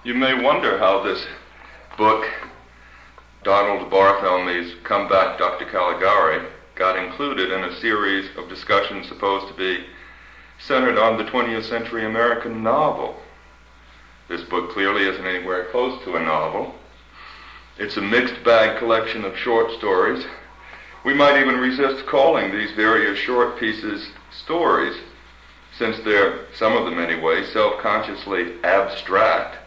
You may wonder how this book, Donald Barthelme's Come Back, Dr. Caligari, got included in a series of discussions supposed to be centered on the 20th century American novel. This book clearly isn't anywhere close to a novel. It's a mixed bag collection of short stories. We might even resist calling these various short pieces stories, since they're, some of them anyway, self-consciously abstract,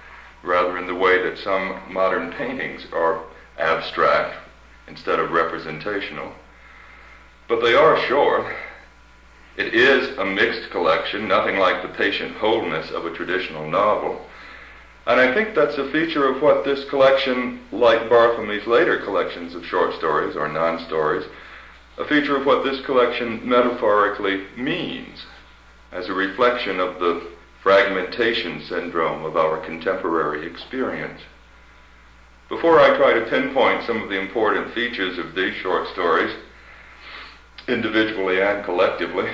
rather in the way that some modern paintings are abstract instead of representational. But they are short. It is a mixed collection, nothing like the patient wholeness of a traditional novel. And I think that's a feature of what this collection, like Barthelme's later collections of short stories or non-stories, a feature of what this collection metaphorically means as a reflection of the fragmentation syndrome of our contemporary experience. Before I try to pinpoint some of the important features of these short stories, individually and collectively,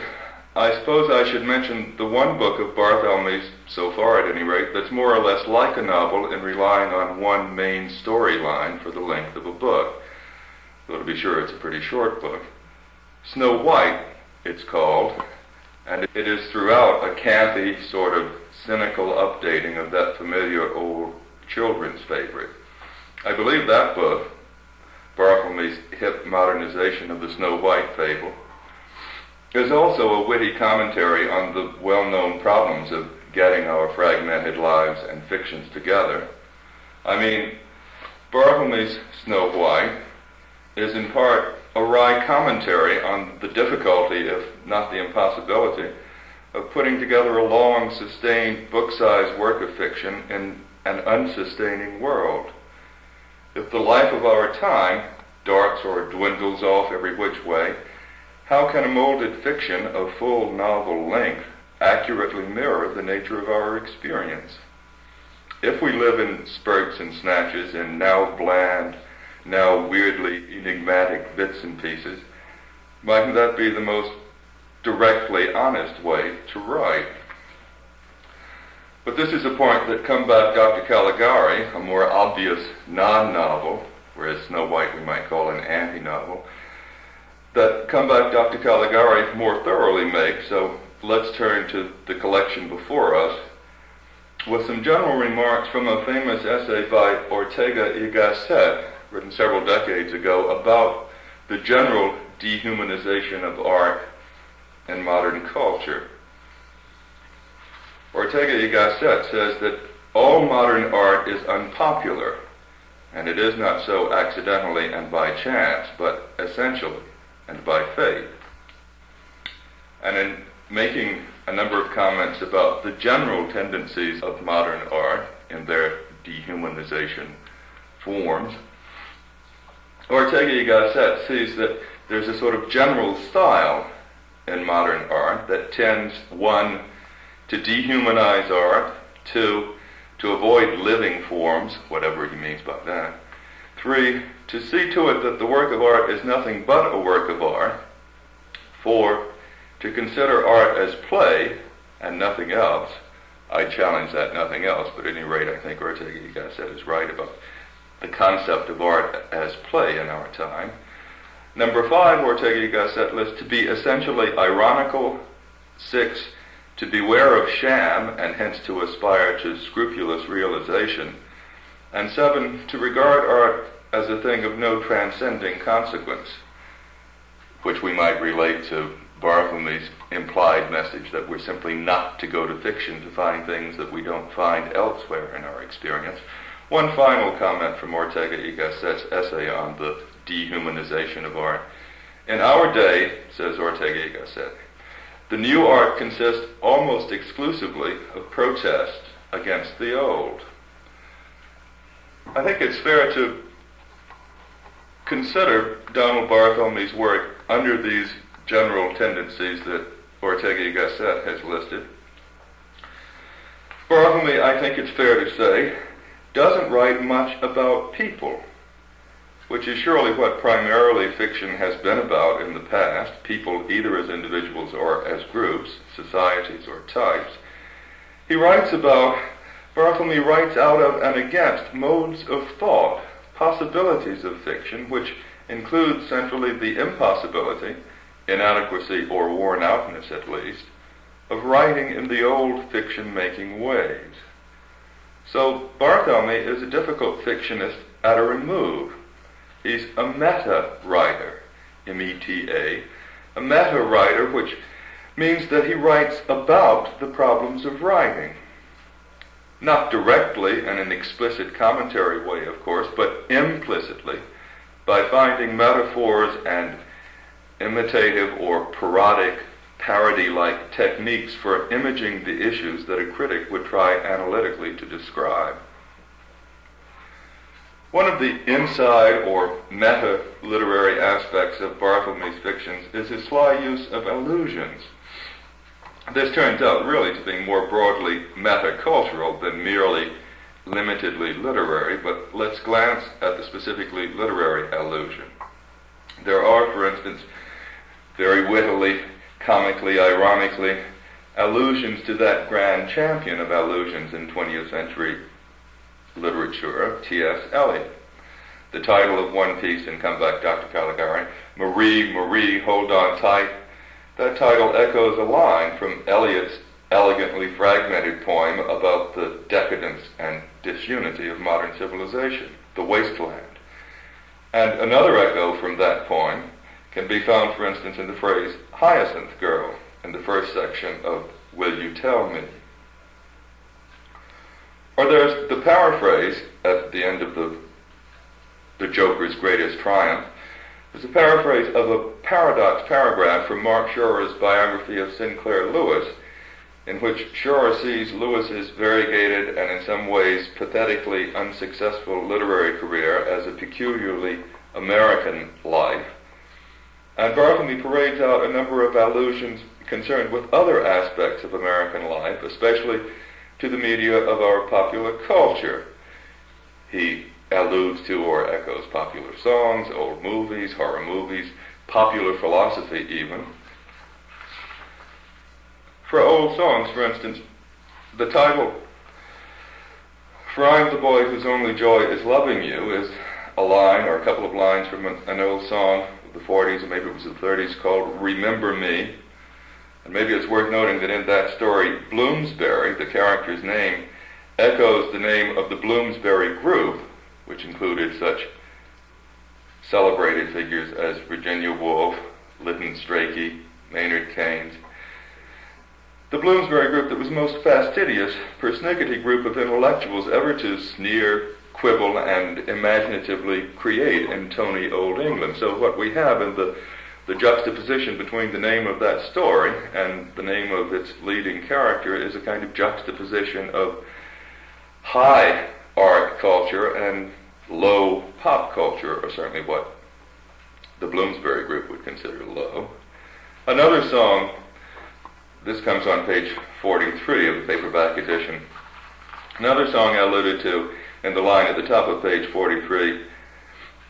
I suppose I should mention the one book of Barthelme's, so far at any rate, that's more or less like a novel in relying on one main storyline for the length of a book. Though to be sure, it's a pretty short book. Snow White, it's called, and it is throughout a campy, sort of cynical updating of that familiar old children's favorite. I believe that book, Barthelme's hip modernization of the Snow White fable, is also a witty commentary on the well-known problems of getting our fragmented lives and fictions together. I mean, Barthelme's Snow White is in part a wry commentary on the difficulty, if not the impossibility, of putting together a long, sustained, book-sized work of fiction in an unsustaining world. If the life of our time darts or dwindles off every which way, how can a molded fiction of full novel length accurately mirror the nature of our experience? If we live in spurts and snatches, in now bland, now weirdly enigmatic bits and pieces, mightn't that be the most directly honest way to write? But this is a point that Come Back, Dr. Caligari, a more obvious non-novel, whereas Snow White we might call an anti-novel, that Come Back, Dr. Caligari more thoroughly makes. So let's turn to the collection before us with some general remarks from a famous essay by Ortega y Gasset, written several decades ago, about the general dehumanization of art and modern culture. Ortega y Gasset says that all modern art is unpopular, and it is not so accidentally and by chance, but essentially and by faith. And in making a number of comments about the general tendencies of modern art in their dehumanization forms, Ortega y Gasset sees that there's a sort of general style in modern art that tends, one, to dehumanize art, two, to avoid living forms, whatever he means by that, three, to see to it that the work of art is nothing but a work of art, four, to consider art as play and nothing else. I challenge that nothing else, but at any rate I think Ortega y Gasset is right about the concept of art as play in our time. Number five, Ortega y Gasset lists to be essentially ironical. Six, to beware of sham and hence to aspire to scrupulous realization. And seven, to regard art as a thing of no transcending consequence, which we might relate to Barthelme's implied message that we're simply not to go to fiction to find things that we don't find elsewhere in our experience. One final comment from Ortega y Gasset's essay on the dehumanization of art. In our day, says Ortega y Gasset, the new art consists almost exclusively of protest against the old. I think it's fair to consider Donald Barthelme's work under these general tendencies that Ortega y Gasset has listed. Barthelme, I think it's fair to say, doesn't write much about people, which is surely what primarily fiction has been about in the past, people either as individuals or as groups, societies or types. He writes about Barthelme writes out of and against modes of thought, possibilities of fiction, which include centrally the impossibility, inadequacy or worn-outness at least, of writing in the old fiction-making ways. So Barthelme is a difficult fictionist at a remove. He's a meta-writer, M-E-T-A, a meta-writer, which means that he writes about the problems of writing. Not directly in an explicit commentary way, of course, but implicitly, by finding metaphors and imitative or parodic, parody-like techniques for imaging the issues that a critic would try analytically to describe. One of the inside or meta-literary aspects of Barthelme's fictions is his sly use of allusions. This turns out really to be more broadly metacultural than merely limitedly literary, but let's glance at the specifically literary allusion. There are, for instance, very wittily, comically, ironically, allusions to that grand champion of allusions in 20th century literature, T.S. Eliot. The title of one piece in Come Back, Dr. Caligari, Marie, Marie, hold on tight. That title echoes a line from Eliot's elegantly fragmented poem about the decadence and disunity of modern civilization, The Wasteland. And another echo from that poem can be found, for instance, in the phrase Hyacinth Girl in the first section of Will You Tell Me? Or there's the paraphrase at the end of the Joker's Greatest Triumph. There's a paraphrase of a paradox paragraph from Mark Shorer's biography of Sinclair Lewis, in which Shorer sees Lewis's variegated and in some ways pathetically unsuccessful literary career as a peculiarly American life. And Barthelme parades out a number of allusions concerned with other aspects of American life, especially to the media of our popular culture. He alludes to or echoes popular songs, old movies, horror movies, popular philosophy even. For old songs, for instance, the title, For I'm the Boy Whose Only Joy Is Loving You, is a line or a couple of lines from an old song of the 40s, or maybe it was the 30s, called Remember Me. And maybe it's worth noting that in that story, Bloomsbury, the character's name, echoes the name of the Bloomsbury Group, which included such celebrated figures as Virginia Woolf, Lytton Strachey, Maynard Keynes. The Bloomsbury Group that was most fastidious, persnickety group of intellectuals ever to sneer, quibble, and imaginatively create in Tony Old England. So what we have in the juxtaposition between the name of that story and the name of its leading character is a kind of juxtaposition of high art culture and low pop culture, or certainly what the Bloomsbury Group would consider low. Another song, this comes on page 43 of the paperback edition. Another song I alluded to in the line at the top of page 43,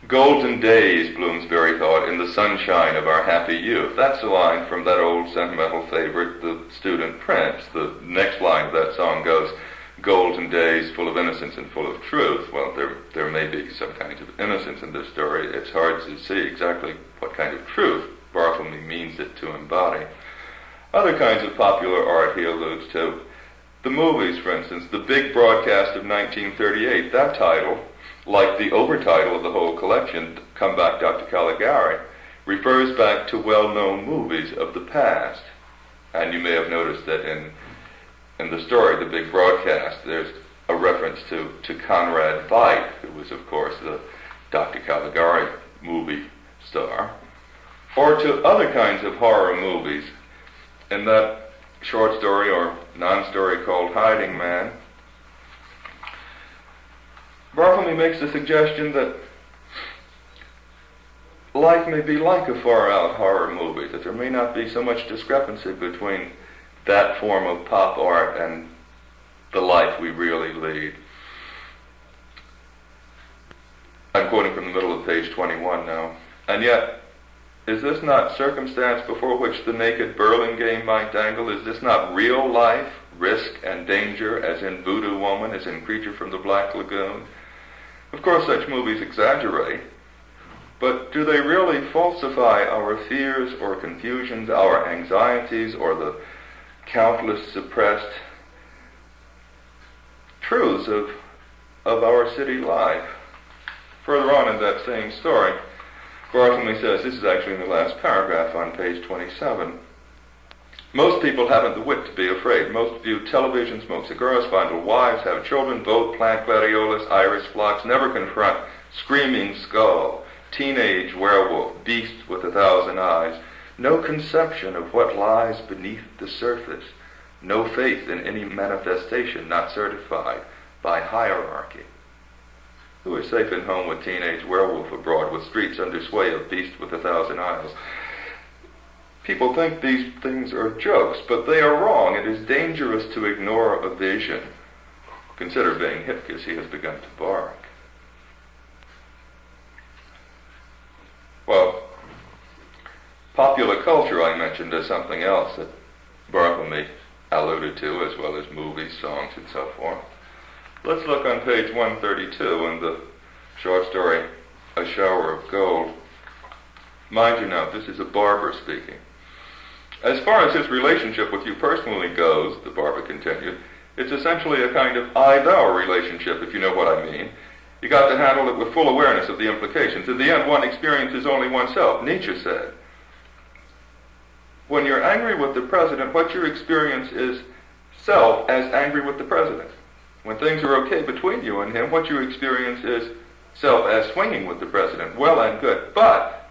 Golden days, Bloomsbury thought, in the sunshine of our happy youth. That's a line from that old sentimental favorite, The Student Prince. The next line of that song goes, golden days, full of innocence and full of truth. Well, there may be some kinds of innocence in this story. It's hard to see exactly what kind of truth Barthelme means it to embody. Other kinds of popular art he alludes to. The movies, for instance, the big broadcast of 1938, that title, like the overtitle of the whole collection, Come Back, Dr. Caligari, refers back to well-known movies of the past. And you may have noticed that in the story, the big broadcast, there's a reference to Conrad Veidt, who was, of course, the Dr. Caligari movie star, or to other kinds of horror movies. In that short story or non-story called Hiding Man, Barthelme makes the suggestion that life may be like a far-out horror movie, that there may not be so much discrepancy between that form of pop art and the life we really lead. I'm quoting from the middle of page 21 now. And yet, is this not circumstance before which the naked Burlingame might dangle? Is this not real life risk and danger, as in Voodoo Woman, as in Creature from the Black Lagoon. Of course, such movies exaggerate, but do they really falsify our fears or confusions, our anxieties, or the countless suppressed truths of our city life? Further on in that same story, Barthelme says, this is actually in the last paragraph on page 27, most people haven't the wit to be afraid. Most view television, smoke cigars, fondle wives, have children, vote, plant gladiolus, iris flocks, never confront screaming skull, teenage werewolf, beast with 1,000 eyes, no conception of what lies beneath the surface, no faith in any manifestation not certified by hierarchy. Who is safe in home with teenage werewolf abroad, with streets under sway of beast with 1,000 eyes? People think these things are jokes, but they are wrong. It is dangerous to ignore a vision. Consider being hit because he has begun to bark. Well, popular culture I mentioned as something else that Barthelme alluded to, as well as movies, songs, and so forth. Let's look on page 132 in the short story, A Shower of Gold. Mind you now, this is a barber speaking. As far as his relationship with you personally goes, the barber continued, it's essentially a kind of I-thou relationship, if you know what I mean. You got to handle it with full awareness of the implications. In the end, one experiences only oneself, Nietzsche said. When you're angry with the president, what you experience is self as angry with the president. When things are okay between you and him, what you experience is self as swinging with the president. Well and good. But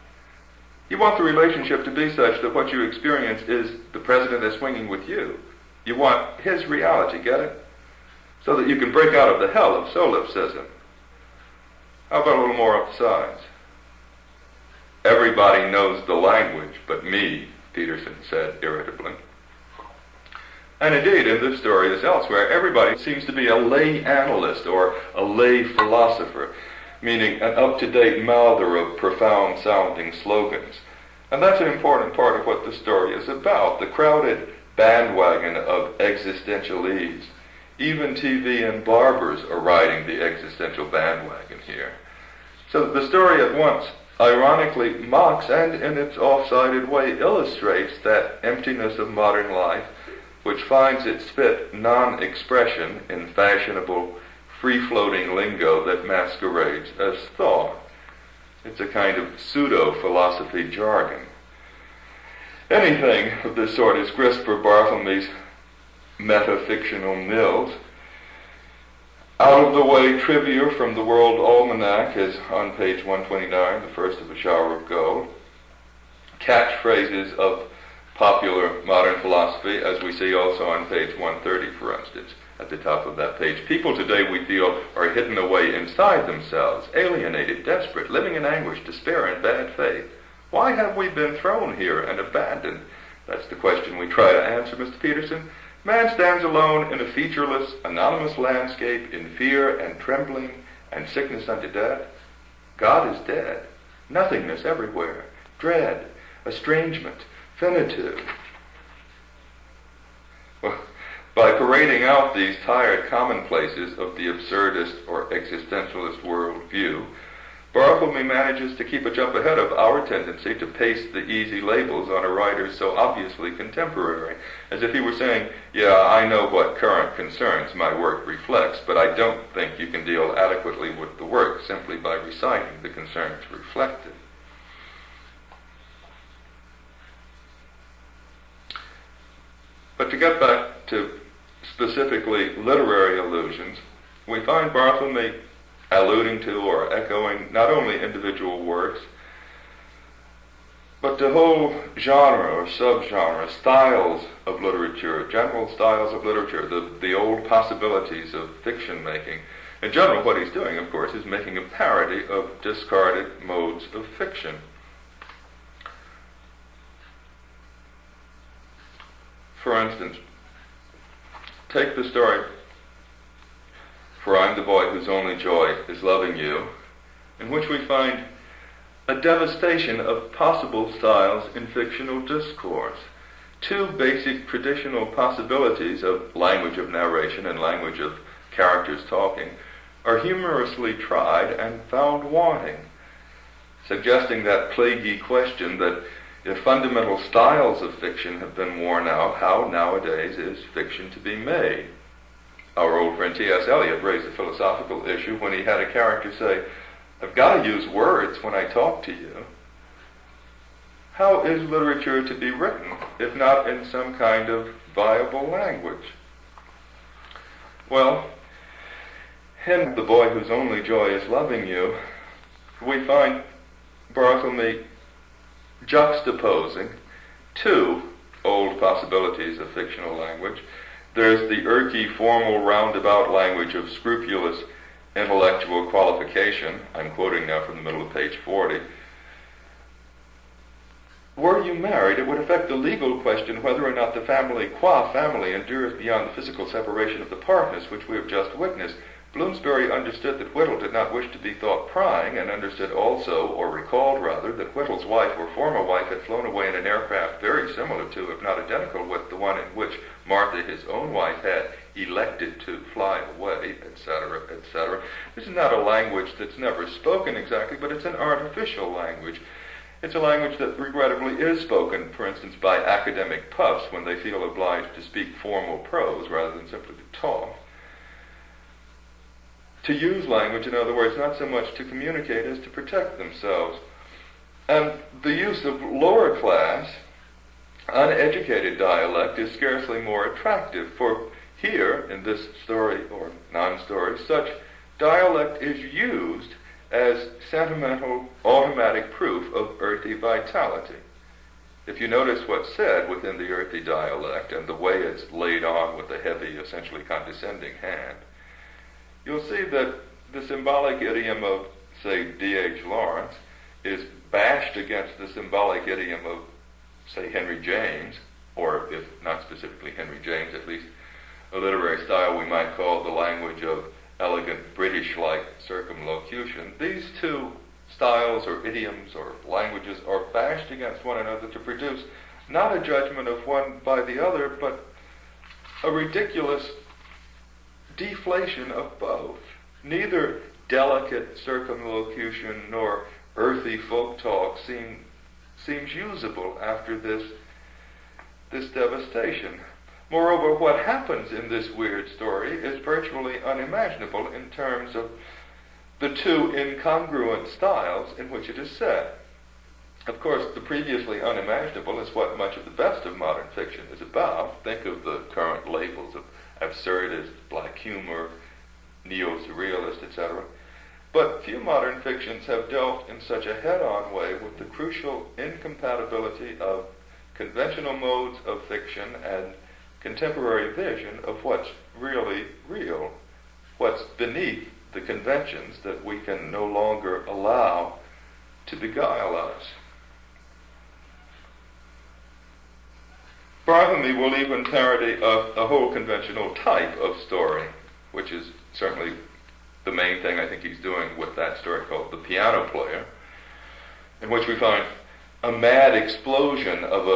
you want the relationship to be such that what you experience is the president as swinging with you. You want his reality, get it? So that you can break out of the hell of solipsism. How about a little more up the sides? Everybody knows the language but me, Peterson said irritably. And indeed, in this story as elsewhere, everybody seems to be a lay analyst or a lay philosopher, meaning an up-to-date mouther of profound-sounding slogans. And that's an important part of what the story is about, the crowded bandwagon of existentialese. Even TV and barbers are riding the existential bandwagon here. So the story at once ironically mocks and, in its off-sided way, illustrates that emptiness of modern life, which finds its fit non-expression in fashionable, free-floating lingo that masquerades as thought. It's a kind of pseudo-philosophy jargon. Anything of this sort is grist for Barthelme's metafictional mills. Out-of-the-way trivia from the World Almanac is on page 129, the first of A Shower of Gold. Catchphrases of popular modern philosophy, as we see also on page 130, for instance, at the top of that page. People today, we feel, are hidden away inside themselves, alienated, desperate, living in anguish, despair, and bad faith. Why have we been thrown here and abandoned? That's the question we try to answer, Mr. Peterson. Man stands alone in a featureless, anonymous landscape in fear and trembling and sickness unto death. God is dead. Nothingness everywhere. Dread, estrangement, finitude. Well, by parading out these tired commonplaces of the absurdist or existentialist worldview, Barthelme manages to keep a jump ahead of our tendency to paste the easy labels on a writer so obviously contemporary, as if he were saying, yeah, I know what current concerns my work reflects, but I don't think you can deal adequately with the work simply by reciting the concerns reflected. But to get back to specifically literary allusions, we find Barthelme alluding to or echoing not only individual works, but the whole genre or subgenre, styles of literature, general styles of literature, the old possibilities of fiction making. In general, what he's doing, of course, is making a parody of discarded modes of fiction. For instance, take the story, For I'm the boy whose only joy is loving you, in which we find a devastation of possible styles in fictional discourse. two basic traditional possibilities of language of narration and language of characters talking are humorously tried and found wanting, suggesting that plaguey question that if fundamental styles of fiction have been worn out, how nowadays is fiction to be made? Our old friend T.S. Eliot raised a philosophical issue when he had a character say, "I've got to use words when I talk to you." How is literature to be written if not in some kind of viable language? Well, in The Boy Whose Only Joy Is Loving You, we find Barthelme juxtaposing two old possibilities of fictional language. There's the irky, formal, roundabout language of scrupulous intellectual qualification. I'm quoting now from the middle of page 40. Were you married, it would affect the legal question whether or not the family qua family endures beyond the physical separation of the partners which we have just witnessed. Bloomsbury understood that Whittle did not wish to be thought prying, and understood also, or recalled rather, that Whittle's wife or former wife had flown away in an aircraft very similar to, if not identical with, the one in which Martha, his own wife, had elected to fly away, etc., etc. This is not a language that's never spoken exactly, but it's an artificial language. It's a language that regrettably is spoken, for instance, by academic puffs when they feel obliged to speak formal prose rather than simply to talk. To use language, in other words, not so much to communicate as to protect themselves. And the use of lower class, uneducated dialect is scarcely more attractive, for here, in this story or non-story, such dialect is used as sentimental, automatic proof of earthy vitality. If you notice what's said within the earthy dialect and the way it's laid on with a heavy, essentially condescending hand, you'll see that the symbolic idiom of, say, D.H. Lawrence is bashed against the symbolic idiom of, say, Henry James, or if not specifically Henry James, at least a literary style we might call the language of elegant British-like circumlocution. These two styles or idioms or languages are bashed against one another to produce not a judgment of one by the other, but a ridiculous deflation of both. Neither delicate circumlocution nor earthy folk talk seems usable after this devastation. Moreover, what happens in this weird story is virtually unimaginable in terms of the two incongruent styles in which it is set. Of course, the previously unimaginable is what much of the best of modern fiction is about. Think of the current labels of absurdist, black humor, neo-surrealist, etc. But few modern fictions have dealt in such a head-on way with the crucial incompatibility of conventional modes of fiction and contemporary vision of what's really real, what's beneath the conventions that we can no longer allow to beguile us. Barthelme will even parody a whole conventional type of story, which is certainly the main thing I think he's doing with that story called The Piano Player, in which we find a mad explosion of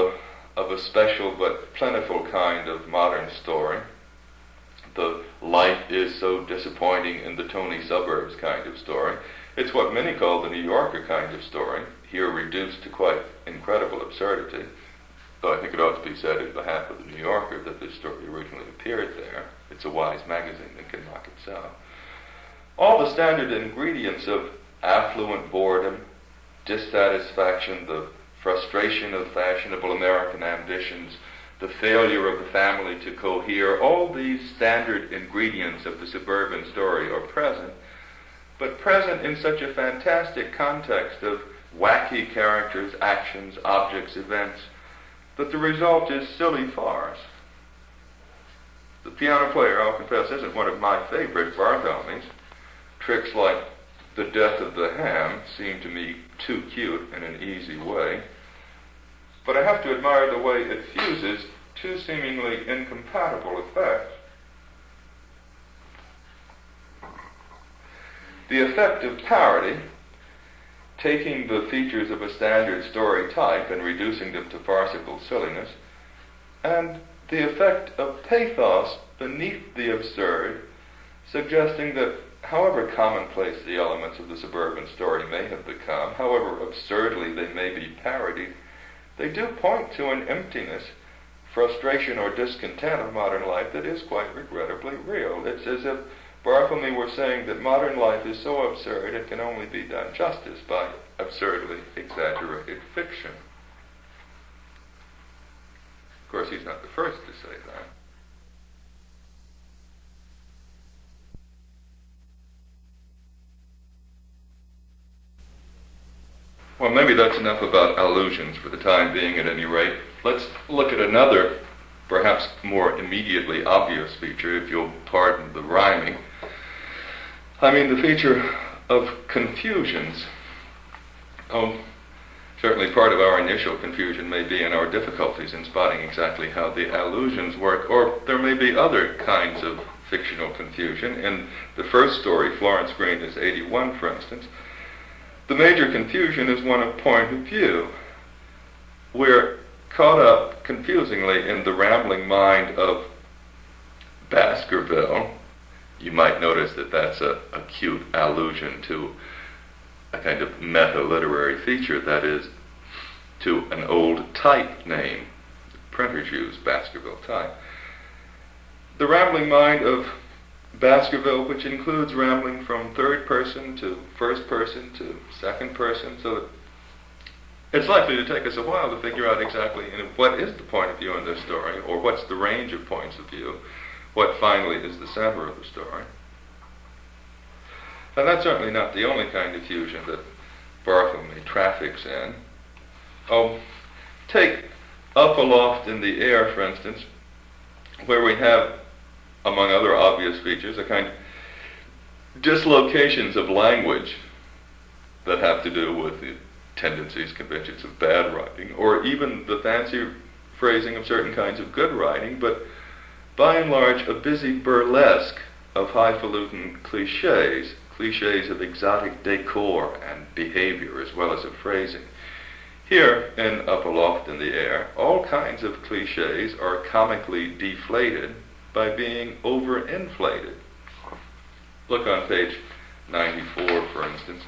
a special but plentiful kind of modern story. The life is so disappointing in the Tony Suburbs kind of story. It's what many call the New Yorker kind of story, here reduced to quite incredible absurdity. Though I think it ought to be said in behalf of the New Yorker that this story originally appeared there. It's a wise magazine that can knock itself. All the standard ingredients of affluent boredom, dissatisfaction, the frustration of fashionable American ambitions, the failure of the family to cohere, all these standard ingredients of the suburban story are present, but present in such a fantastic context of wacky characters, actions, objects, events, that the result is silly farce. The Piano Player, I'll confess, isn't one of my favorite Barthelmes. Tricks like the death of the ham seem to me too cute in an easy way. But I have to admire the way it fuses two seemingly incompatible effects. The effect of parody, taking the features of a standard story type and reducing them to farcical silliness, and the effect of pathos beneath the absurd, suggesting that however commonplace the elements of the suburban story may have become, however absurdly they may be parodied, they do point to an emptiness, frustration, or discontent of modern life that is quite regrettably real. It's as if Barthelme were saying that modern life is so absurd it can only be done justice by absurdly exaggerated fiction. Of course, he's not the first to say that. Well, maybe that's enough about allusions for the time being, at any rate. Let's look at another, perhaps more immediately obvious feature, if you'll pardon the rhyming. I mean the feature of confusions. Oh, certainly part of our initial confusion may be in our difficulties in spotting exactly how the allusions work, or there may be other kinds of fictional confusion. In the first story, Florence Green is 81, for instance, the major confusion is one of point of view. We're caught up confusingly in the rambling mind of Baskerville. You might notice that that's a cute allusion to a kind of meta-literary feature, that is, to an old type name. Printers use Baskerville type. The rambling mind of Baskerville, which includes rambling from third person to first person to second person, so that it's likely to take us a while to figure out exactly what is the point of view in this story, or what's the range of points of view, what finally is the center of the story. And that's certainly not the only kind of fusion that Barthelme traffics in. Oh, take Up Aloft in the Air, for instance, where we have, among other obvious features, a kind of dislocations of language that have to do with the tendencies, conventions of bad writing, or even the fancy phrasing of certain kinds of good writing, but by and large a busy burlesque of highfalutin cliches of exotic decor and behavior as well as of phrasing. Here, in Up Aloft in the Air, all kinds of cliches are comically deflated by being overinflated. Look on page 94, for instance.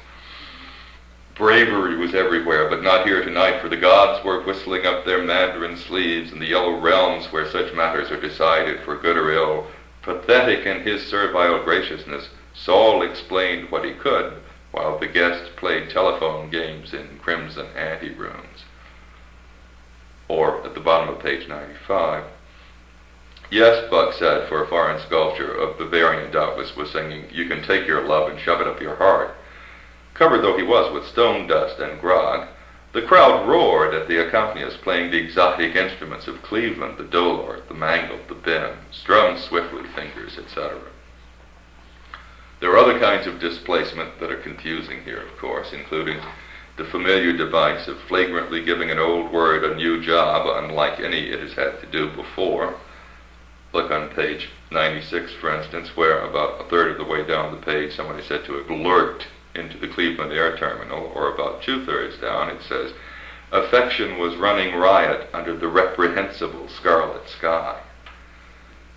Bravery was everywhere, but not here tonight, for the gods were whistling up their mandarin sleeves in the yellow realms where such matters are decided for good or ill. Pathetic in his servile graciousness, Saul explained what he could, while the guests played telephone games in crimson anterooms. Or, at the bottom of page 95, yes, Buck said, for a foreign sculpture of Bavarian doubtless was singing, "You can take your love and shove it up your heart." Covered though he was with stone dust and grog, the crowd roared at the accompanist playing the exotic instruments of Cleveland, the dolart, the mangle, the bim, strummed swiftly fingers, etc. There are other kinds of displacement that are confusing here, of course, including the familiar device of flagrantly giving an old word a new job, unlike any it has had to do before. Look on page 96, for instance, where about a third of the way down the page somebody said to have lurked into the Cleveland Air Terminal, or about two-thirds down it says, affection was running riot under the reprehensible scarlet sky.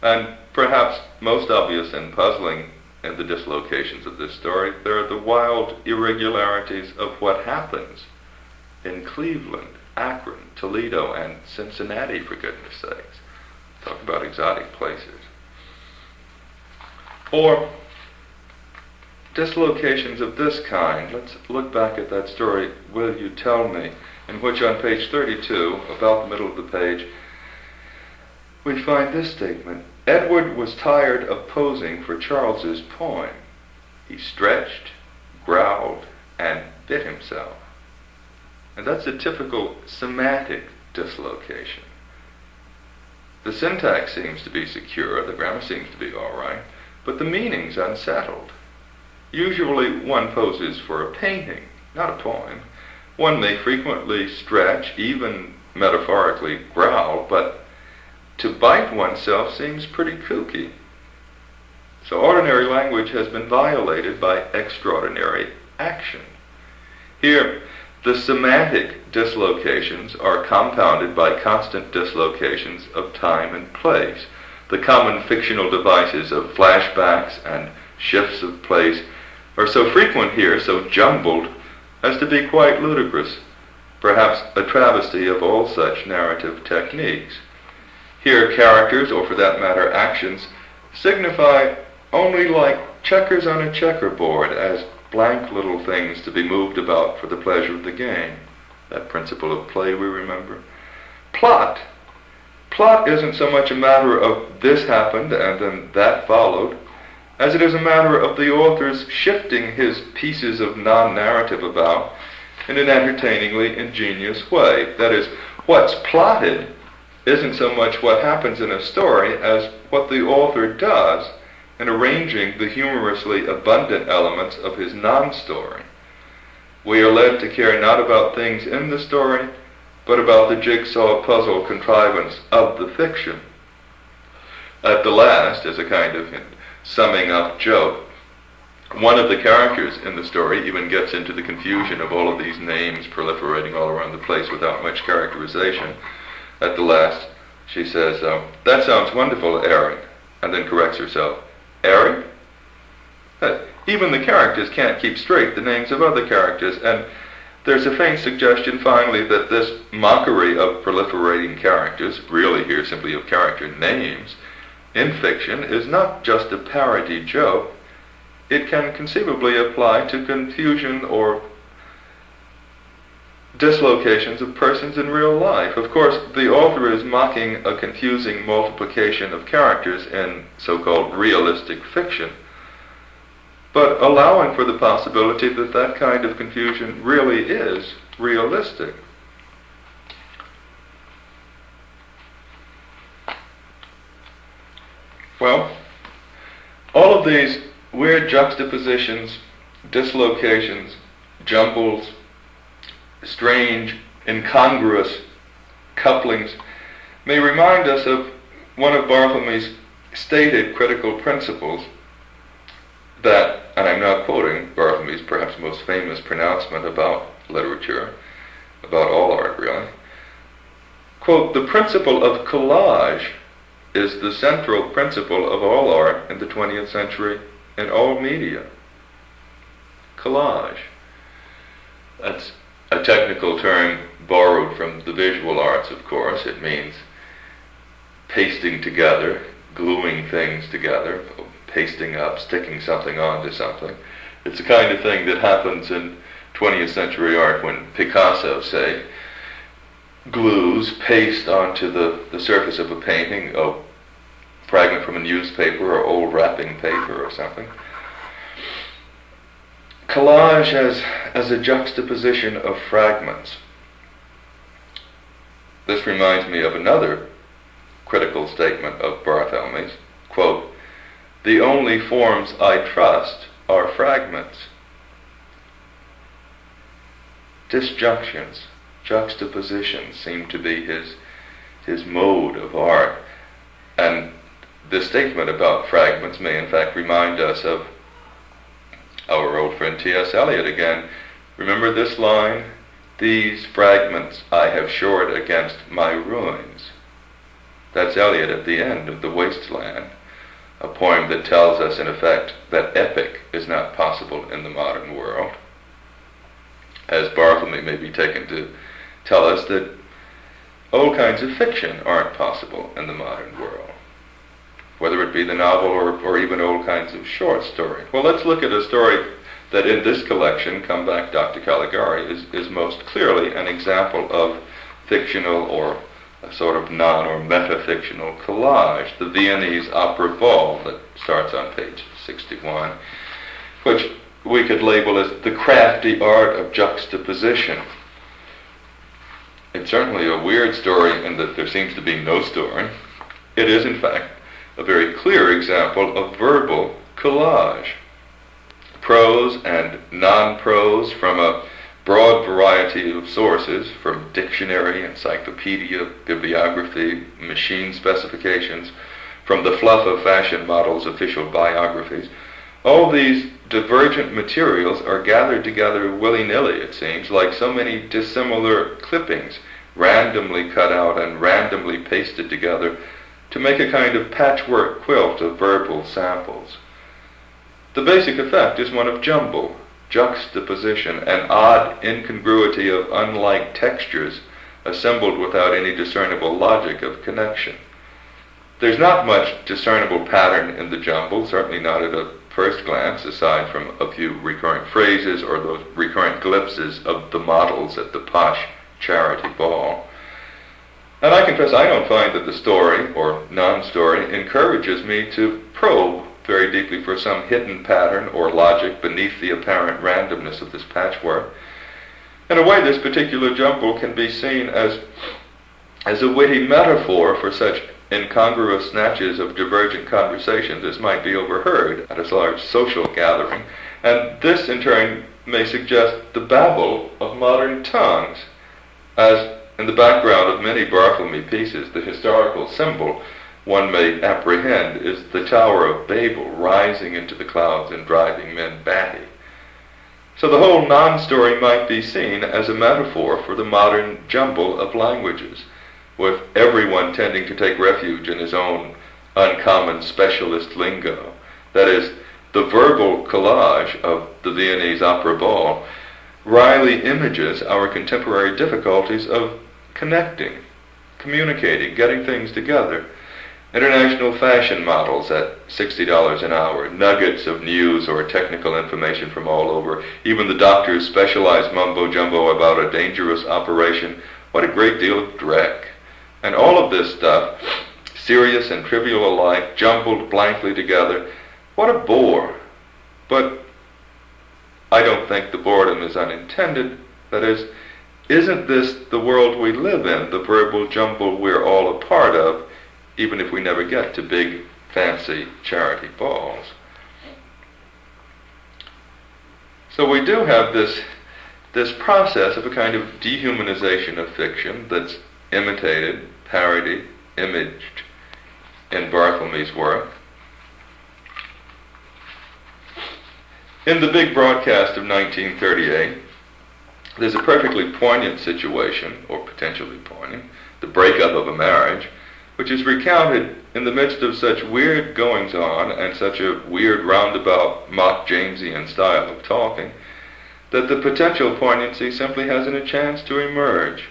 And perhaps most obvious and puzzling in the dislocations of this story, there are the wild irregularities of what happens in Cleveland, Akron, Toledo, and Cincinnati, for goodness sakes. Talk about exotic places. Or dislocations of this kind. Let's look back at that story, Will You Tell Me, in which on page 32, about the middle of the page, we find this statement. Edward was tired of posing for Charles's poem. He stretched, growled, and bit himself. And that's a typical semantic dislocation. The syntax seems to be secure, the grammar seems to be all right, but the meaning's unsettled. Usually one poses for a painting, not a poem. One may frequently stretch, even metaphorically growl, but to bite oneself seems pretty kooky. So ordinary language has been violated by extraordinary action. Here, The semantic dislocations are compounded by constant dislocations of time and place. The common fictional devices of flashbacks and shifts of place are so frequent here, so jumbled, as to be quite ludicrous, perhaps a travesty of all such narrative techniques. Here characters, or for that matter actions, signify only like checkers on a checkerboard, as blank little things to be moved about for the pleasure of the game. That principle of play we remember. Plot isn't so much a matter of this happened and then that followed, as it is a matter of the author's shifting his pieces of non-narrative about in an entertainingly ingenious way. That is, what's plotted isn't so much what happens in a story as what the author does in arranging the humorously abundant elements of his non-story. We are led to care not about things in the story, but about the jigsaw puzzle contrivance of the fiction. At the last, as a kind of summing up joke, one of the characters in the story even gets into the confusion of all of these names proliferating all around the place without much characterization. At the last, she says, "That sounds wonderful, Aaron," and then corrects herself. Eric? Even the characters can't keep straight the names of other characters, and there's a faint suggestion finally that this mockery of proliferating characters, really here simply of character names, in fiction is not just a parody joke. It can conceivably apply to confusion or dislocations of persons in real life. Of course, the author is mocking a confusing multiplication of characters in so-called realistic fiction, but allowing for the possibility that that kind of confusion really is realistic. Well, all of these weird juxtapositions, dislocations, jumbles, strange, incongruous couplings may remind us of one of Barthelme's stated critical principles that, and I'm now quoting Barthelme's perhaps most famous pronouncement about literature, about all art really, quote, "The principle of collage is the central principle of all art in the 20th century in all media." Collage. That's a technical term borrowed from the visual arts, of course. It means pasting together, gluing things together, pasting up, sticking something onto something. It's the kind of thing that happens in 20th century art when Picasso, say, glues paste onto the surface of a painting, a fragment from a newspaper or old wrapping paper or something. Collage as a juxtaposition of fragments. This reminds me of another critical statement of Barthelme's, quote, "The only forms I trust are fragments." Disjunctions, juxtapositions seem to be his mode of art, and this statement about fragments may in fact remind us of our old friend T.S. Eliot again. Remember this line? "These fragments I have shored against my ruins." That's Eliot at the end of The Wasteland, a poem that tells us in effect that epic is not possible in the modern world, as Barthelme may be taken to tell us that all kinds of fiction aren't possible in the modern world, whether it be the novel or even all kinds of short story. Well, let's look at a story that in this collection, Come Back, Dr. Caligari, is most clearly an example of fictional or a sort of non- or metafictional collage, the Viennese opera ball that starts on page 61, which we could label as the crafty art of juxtaposition. It's certainly a weird story in that there seems to be no story. It is, in fact, a very clear example of verbal collage. Prose and non-prose from a broad variety of sources, from dictionary, encyclopedia, bibliography, machine specifications, from the fluff of fashion models' official biographies, All these divergent materials are gathered together willy-nilly, it seems, like so many dissimilar clippings, randomly cut out and randomly pasted together to make a kind of patchwork quilt of verbal samples. The basic effect is one of jumble, juxtaposition, an odd incongruity of unlike textures assembled without any discernible logic of connection. There's not much discernible pattern in the jumble, certainly not at a first glance, aside from a few recurrent phrases or those recurrent glimpses of the models at the posh charity ball. And I confess I don't find that the story, or non-story, encourages me to probe very deeply for some hidden pattern or logic beneath the apparent randomness of this patchwork. In a way, this particular jumble can be seen as a witty metaphor for such incongruous snatches of divergent conversations as might be overheard at a large social gathering, and this in turn may suggest the babble of modern tongues, as in the background of many Barthelme pieces, the historical symbol one may apprehend is the Tower of Babel rising into the clouds and driving men batty. So the whole non-story might be seen as a metaphor for the modern jumble of languages, with everyone tending to take refuge in his own uncommon specialist lingo. That is, the verbal collage of the Viennese opera ball wryly images our contemporary difficulties of connecting, communicating, getting things together. International fashion models at $60 an hour, nuggets of news or technical information from all over, even the doctor's specialized mumbo-jumbo about a dangerous operation, what a great deal of dreck. And all of this stuff, serious and trivial alike, jumbled blankly together, what a bore. But I don't think the boredom is unintended. That is, isn't this the world we live in, the verbal jumble we're all a part of, even if we never get to big, fancy charity balls? So we do have this process of a kind of dehumanization of fiction that's imitated, parodied, imaged in Barthelme's work. In the big broadcast of 1938, there's a perfectly poignant situation, or potentially poignant, the breakup of a marriage, which is recounted in the midst of such weird goings-on and such a weird roundabout mock Jamesian style of talking, that the potential poignancy simply hasn't a chance to emerge.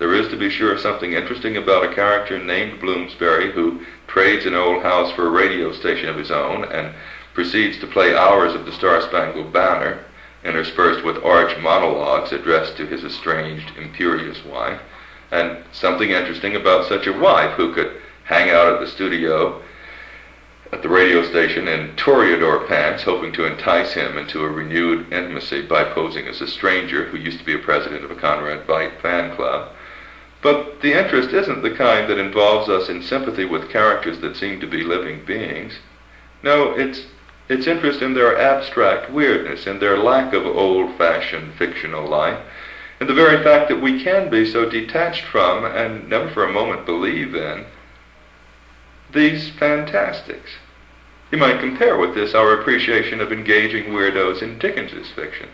There is, to be sure, something interesting about a character named Bloomsbury who trades an old house for a radio station of his own and proceeds to play hours of the Star-Spangled Banner, interspersed with arch monologues addressed to his estranged, imperious wife, and something interesting about such a wife who could hang out at the studio, at the radio station in toreador pants, hoping to entice him into a renewed intimacy by posing as a stranger who used to be a president of a Conrad Veidt fan club. But the interest isn't the kind that involves us in sympathy with characters that seem to be living beings. No, it's interest in their abstract weirdness, in their lack of old-fashioned fictional life, in the very fact that we can be so detached from, and never for a moment believe in, these fantastics. You might compare with this our appreciation of engaging weirdos in Dickens's fiction.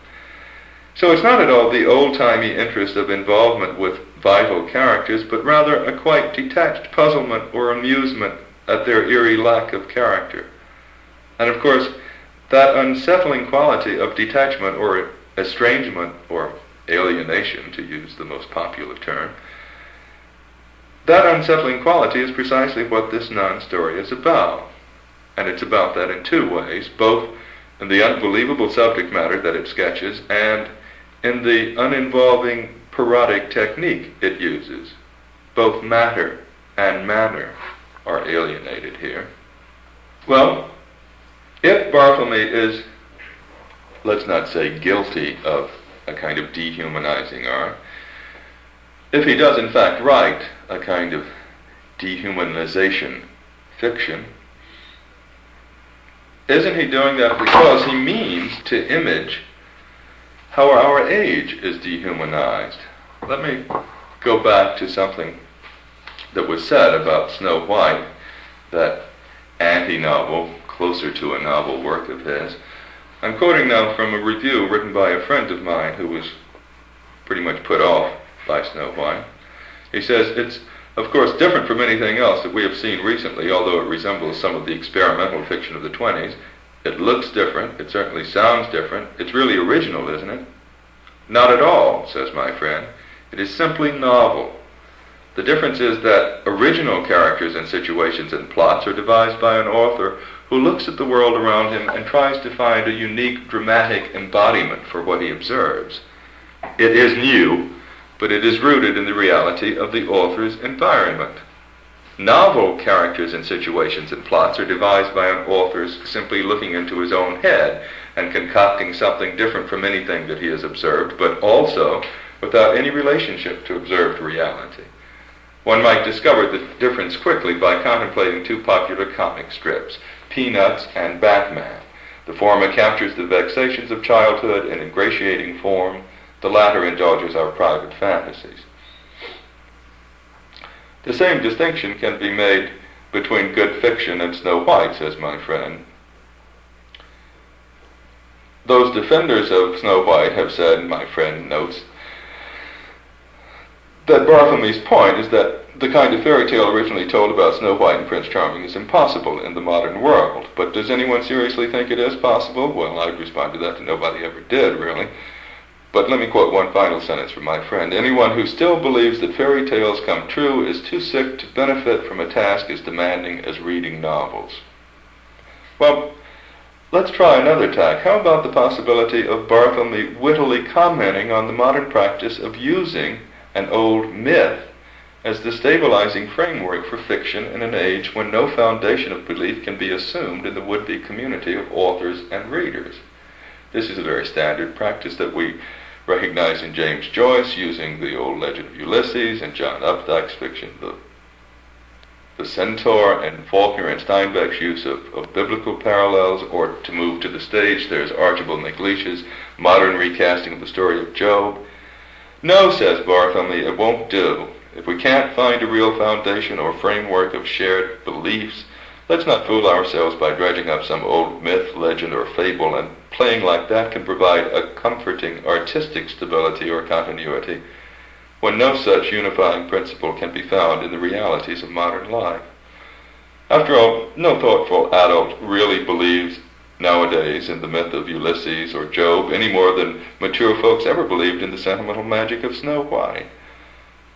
So it's not at all the old-timey interest of involvement with vital characters, but rather a quite detached puzzlement or amusement at their eerie lack of character. And of course, that unsettling quality of detachment or estrangement or alienation, to use the most popular term, that unsettling quality is precisely what this non-story is about. And it's about that in two ways, both in the unbelievable subject matter that it sketches and in the uninvolving parodic technique it uses. Both matter and manner are alienated here. Well, if Barthelme is, let's not say guilty of a kind of dehumanizing art, if he does in fact write a kind of dehumanization fiction, isn't he doing that because he means to image how our age is dehumanized? Let me go back to something that was said about Snow White, that anti-novel, closer to a novel work of his. I'm quoting now from a review written by a friend of mine who was pretty much put off by Snow White. He says, it's of course different from anything else that we have seen recently, although it resembles some of the experimental fiction of the 20s. It looks different, it certainly sounds different. It's really original, isn't it? Not at all, says my friend. It is simply novel. The difference is that original characters and situations and plots are devised by an author who looks at the world around him and tries to find a unique dramatic embodiment for what he observes. It is new, but it is rooted in the reality of the author's environment. Novel characters and situations and plots are devised by an author simply looking into his own head and concocting something different from anything that he has observed, but also without any relationship to observed reality. One might discover the difference quickly by contemplating two popular comic strips, Peanuts and Batman. The former captures the vexations of childhood in ingratiating form. The latter indulges our private fantasies. The same distinction can be made between good fiction and Snow White, says my friend. Those defenders of Snow White have said, my friend notes, that Barthelme's point is that the kind of fairy tale originally told about Snow White and Prince Charming is impossible in the modern world. But does anyone seriously think it is possible? Well, I'd respond to that nobody ever did, really. But let me quote one final sentence from my friend. Anyone who still believes that fairy tales come true is too sick to benefit from a task as demanding as reading novels. Well, let's try another tack. How about the possibility of Barthelme wittily commenting on the modern practice of using an old myth as the stabilizing framework for fiction in an age when no foundation of belief can be assumed in the would-be community of authors and readers? This is a very standard practice that we recognize in James Joyce using the old legend of Ulysses, and John Updike's fiction, the Centaur, and Faulkner and Steinbeck's use of biblical parallels. Or to move to the stage, there's Archibald MacLeish's modern recasting of the story of Job. No, says Barthelme, it won't do. If we can't find a real foundation or framework of shared beliefs, let's not fool ourselves by dredging up some old myth, legend, or fable, and playing like that can provide a comforting artistic stability or continuity when no such unifying principle can be found in the realities of modern life. After all, no thoughtful adult really believes nowadays in the myth of Ulysses or Job any more than mature folks ever believed in the sentimental magic of Snow White.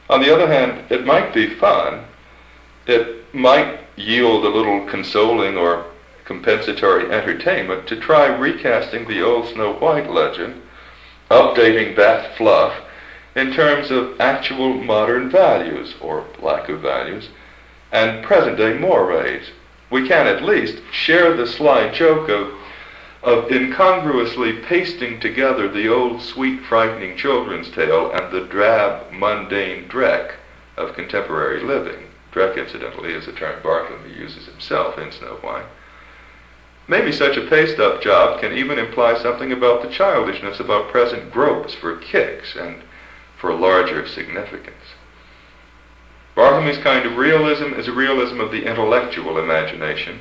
On the other hand, it might be fun. It might yield a little consoling or compensatory entertainment to try recasting the old Snow White legend, updating that fluff in terms of actual modern values, or lack of values, and present-day mores. We can at least share the sly joke of incongruously pasting together the old sweet frightening children's tale and the drab mundane dreck of contemporary living. Dreck, incidentally, is a term Barthelme uses himself in Snow White. Maybe such a paste-up job can even imply something about the childishness of our present gropes for kicks and for larger significance. Barthelme's kind of realism is a realism of the intellectual imagination,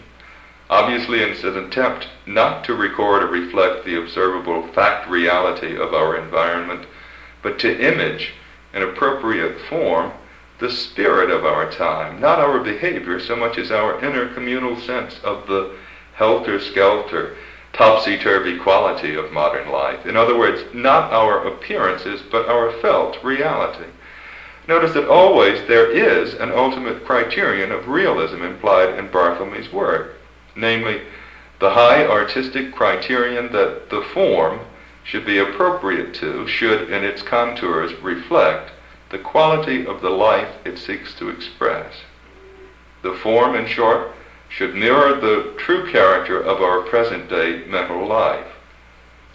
obviously in an attempt not to record or reflect the observable fact reality of our environment, but to image in appropriate form the spirit of our time, not our behavior so much as our inner communal sense of the helter-skelter, topsy-turvy quality of modern life. In other words, not our appearances, but our felt reality. Notice that always there is an ultimate criterion of realism implied in Barthelme's work, namely, the high artistic criterion that the form should be appropriate to, should in its contours reflect the quality of the life it seeks to express. The form, in short, should mirror the true character of our present-day mental life.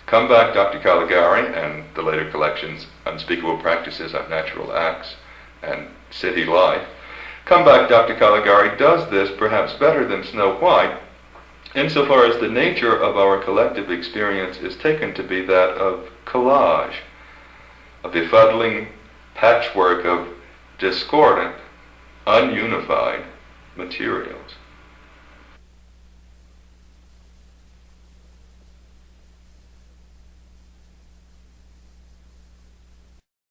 Come Back, Dr. Caligari, and the later collections, Unspeakable Practices, Unnatural Acts, and City Life. Come Back, Dr. Caligari does this perhaps better than Snow White, insofar as the nature of our collective experience is taken to be that of collage, a befuddling patchwork of discordant, ununified materials.